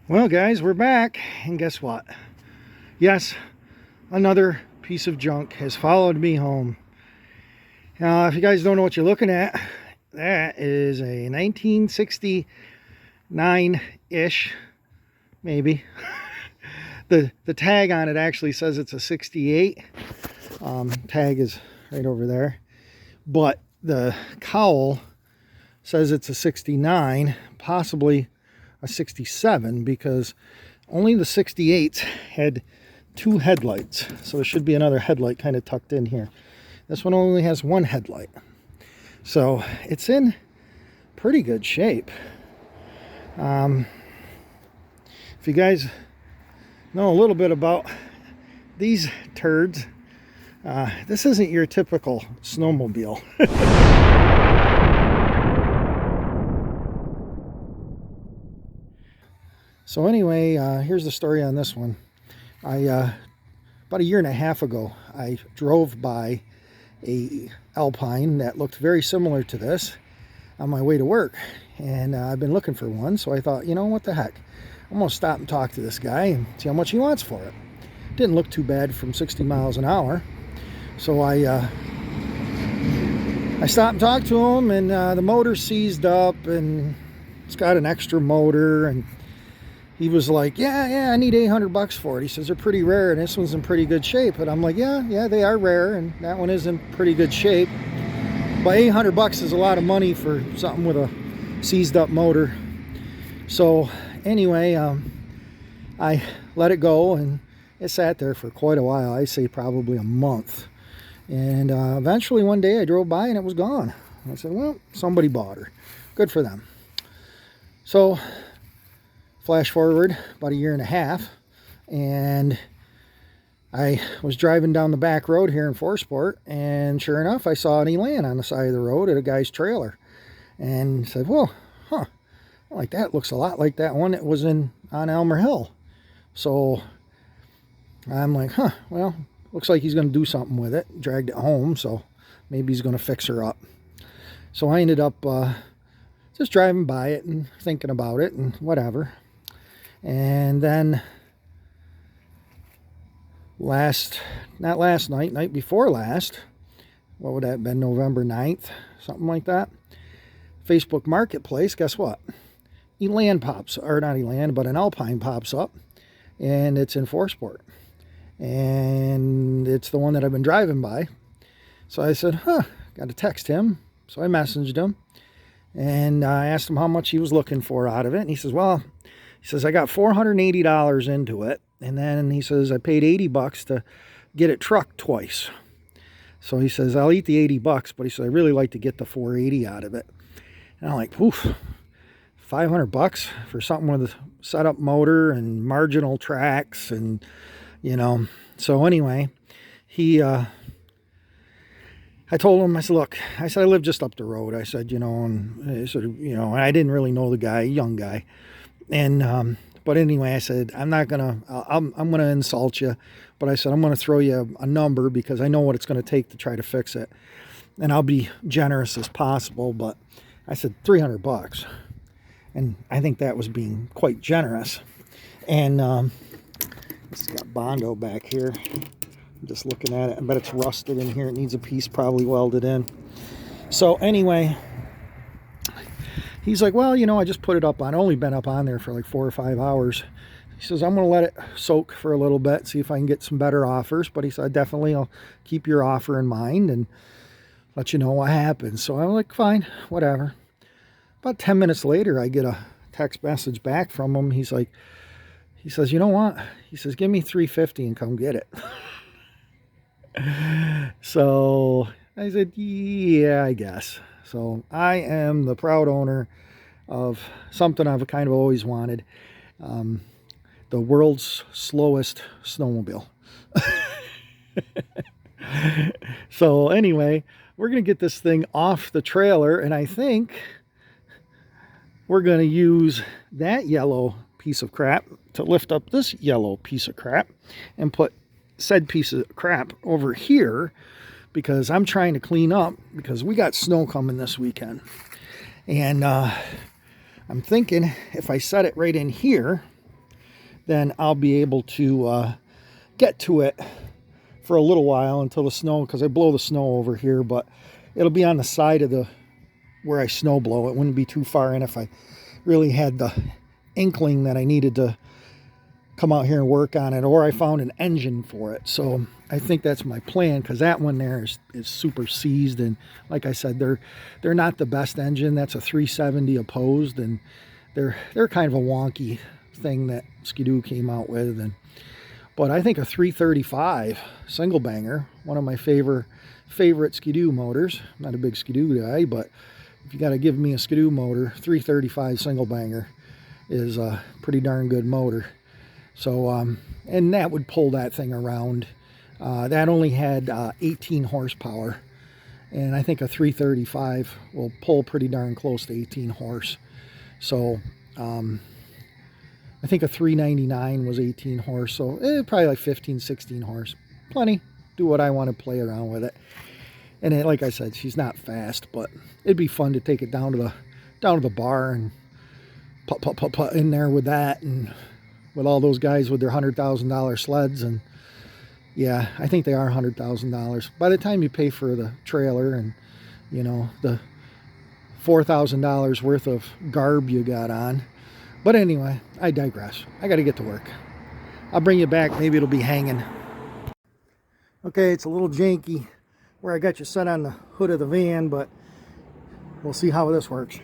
Well, guys, we're back, and guess what? Yes, another piece of junk has followed me home. Now, if you guys don't know what you're looking at, that is a 1969-ish, maybe. The tag on it actually says it's a 68. Tag is right over there. But the cowl says it's a 69, possibly a 67, because only the 68s had two headlights, so there should be another headlight kind of tucked in here. This one only has one headlight, so it's in pretty good shape. If you guys know a little bit about these turds, this isn't your typical snowmobile. So anyway, here's the story on this one. About a year and a half ago, I drove by a Alpine that looked very similar to this on my way to work. And I've been looking for one, so I thought, you know, what the heck? I'm going to stop and talk to this guy and see how much he wants for it. Didn't look too bad from 60 miles an hour. So I stopped and talked to him, and the motor seized up, and it's got an extra motor, and he was like, yeah, I need $800 for it. He says they're pretty rare, and this one's in pretty good shape. And I'm like, yeah, they are rare, and that one is in pretty good shape. But $800 is a lot of money for something with a seized up motor. So anyway, I let it go, and it sat there for quite a while. I say probably a month. And eventually one day I drove by and it was gone. I said, well, somebody bought her. Good for them. So flash forward about a year and a half, and I was driving down the back road here in Forsport, and sure enough, I saw an Elan on the side of the road at a guy's trailer, and said, well, like that looks a lot like that one that was on Elmer Hill. So I'm like, well, looks like he's going to do something with it. Dragged it home, so maybe he's going to fix her up. So I ended up just driving by it and thinking about it and whatever. And then night before last, what would that have been, November 9th, something like that, Facebook Marketplace, guess what? Elan pops, or not Elan, but an Alpine pops up, and it's in Forsport. And it's the one that I've been driving by. So I said, got to text him. So I messaged him, and I asked him how much he was looking for out of it. And he says, well, I got $480 into it. And then he says, I paid $80 to get it trucked twice. So he says, I'll eat the $80, but he said, I really like to get the $480 out of it. And I'm like, poof, $500 for something with a setup motor and marginal tracks, and you know. So anyway, I told him, I said, look, I live just up the road. I said, and sort of, and I didn't really know the guy, young guy. And, but anyway, I said, I'm going to insult you, but I said, I'm going to throw you a number because I know what it's going to take to try to fix it. And I'll be generous as possible. But I said, $300. And I think that was being quite generous. And, it's got Bondo back here. I'm just looking at it. I bet it's rusted in here. It needs a piece probably welded in. So anyway, he's like, well, I just put it up on, only been up on there for like 4 or 5 hours. He says, I'm going to let it soak for a little bit, see if I can get some better offers. But he said, definitely I'll keep your offer in mind and let you know what happens. So I'm like, fine, whatever. About 10 minutes later, I get a text message back from him. He says, you know what? He says, give me $350 and come get it. So I said, yeah, I guess. So I am the proud owner of something I've kind of always wanted. The world's slowest snowmobile. So anyway, we're going to get this thing off the trailer, and I think we're going to use that yellow piece of crap to lift up this yellow piece of crap and put said piece of crap over here, because I'm trying to clean up because we got snow coming this weekend. And I'm thinking if I set it right in here, then I'll be able to get to it for a little while until the snow, because I blow the snow over here, but it'll be on the side of the where I snow blow. It wouldn't be too far in if I really had the inkling that I needed to come out here and work on it, or I found an engine for it. So I think that's my plan, because that one there is super seized, and like I said, they're not the best engine. That's a 370 opposed, and they're kind of a wonky thing that Skidoo came out with. But I think a 335 single banger, one of my favorite Skidoo motors. I'm not a big Skidoo guy, but if you got to give me a Skidoo motor, 335 single banger is a pretty darn good motor. So, and that would pull that thing around. That only had 18 horsepower, and I think a 335 will pull pretty darn close to 18 horse. So, I think a 399 was 18 horse, so probably like 15, 16 horse. Plenty. Do what I want to, play around with it. And it, like I said, she's not fast, but it'd be fun to take it down to the bar and put in there with that, and with all those guys with their $100,000 sleds. And yeah, I think they are $100,000. By the time you pay for the trailer and, you know, the $4,000 worth of garb you got on. But anyway, I digress. I got to get to work. I'll bring you back. Maybe it'll be hanging. Okay, it's a little janky where I got you set on the hood of the van, but we'll see how this works.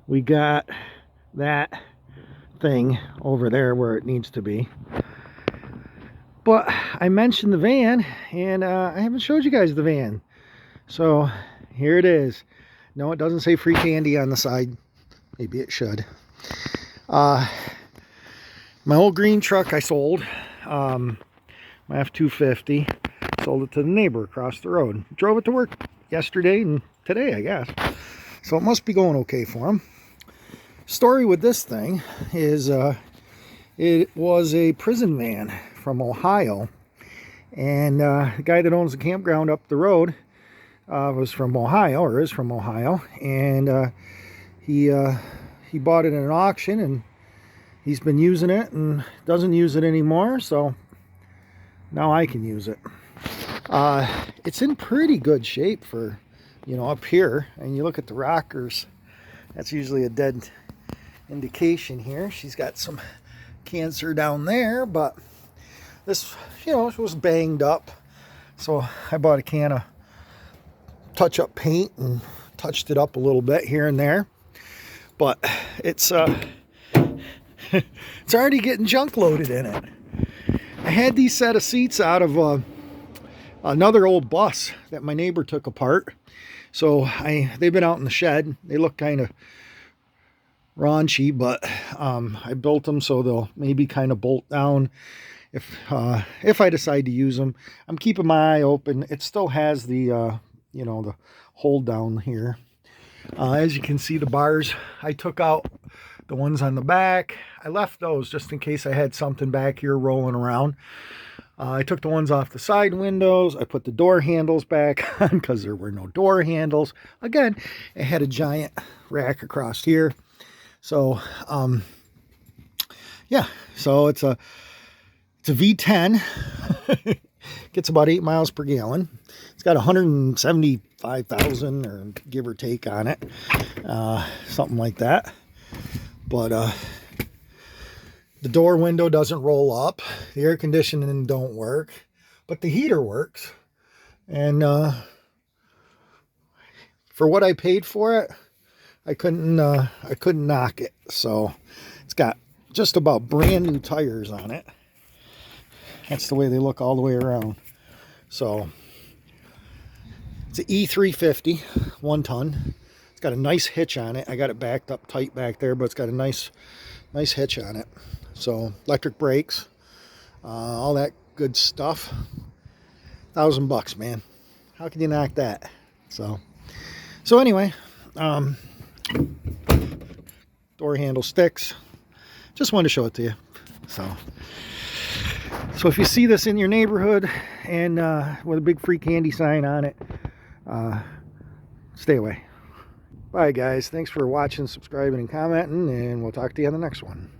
We got that thing over there where it needs to be. But I mentioned the van, and I haven't showed you guys the van. So here it is. No, it doesn't say free candy on the side. Maybe it should. My old green truck I sold. My F-250. Sold it to the neighbor across the road. Drove it to work yesterday and today, I guess. So it must be going okay for him. Story with this thing is it was a prison van from Ohio, and the guy that owns the campground up the road was from Ohio, or is from Ohio, and he bought it at an auction, and he's been using it and doesn't use it anymore, so now I can use it. It's in pretty good shape for, you know, up here, and you look at the rockers, that's usually a dead indication here. She's got some cancer down there, but this, you know, was banged up, so I bought a can of touch-up paint and touched it up a little bit here and there, but it's it's already getting junk loaded in it. I had these set of seats out of another old bus that my neighbor took apart, so they've been out in the shed. They look kind of raunchy, but I built them so they'll maybe kind of bolt down if I decide to use them. I'm keeping my eye open. It still has the you know, the hold down here. As you can see, the bars, I took out the ones on the back. I left those just in case I had something back here rolling around. I took the ones off the side windows. I put the door handles back on because there were no door handles. Again, it had a giant rack across here. So, yeah, so it's a V10. Gets about 8 miles per gallon. It's got 175,000 or give or take on it, something like that. But the door window doesn't roll up. The air conditioning don't work, but the heater works. And for what I paid for it, I couldn't knock it. So it's got just about brand new tires on it. That's the way they look all the way around. So it's an E350, 1 ton. It's got a nice hitch on it. I got it backed up tight back there, but it's got a nice hitch on it. So electric brakes, all that good stuff. $1,000, man. How can you knock that? So anyway, door handle sticks. Just wanted to show it to you. So if you see this in your neighborhood and with a big free candy sign on it, stay away. Bye, guys. Thanks for watching, subscribing, and commenting, and we'll talk to you on the next one.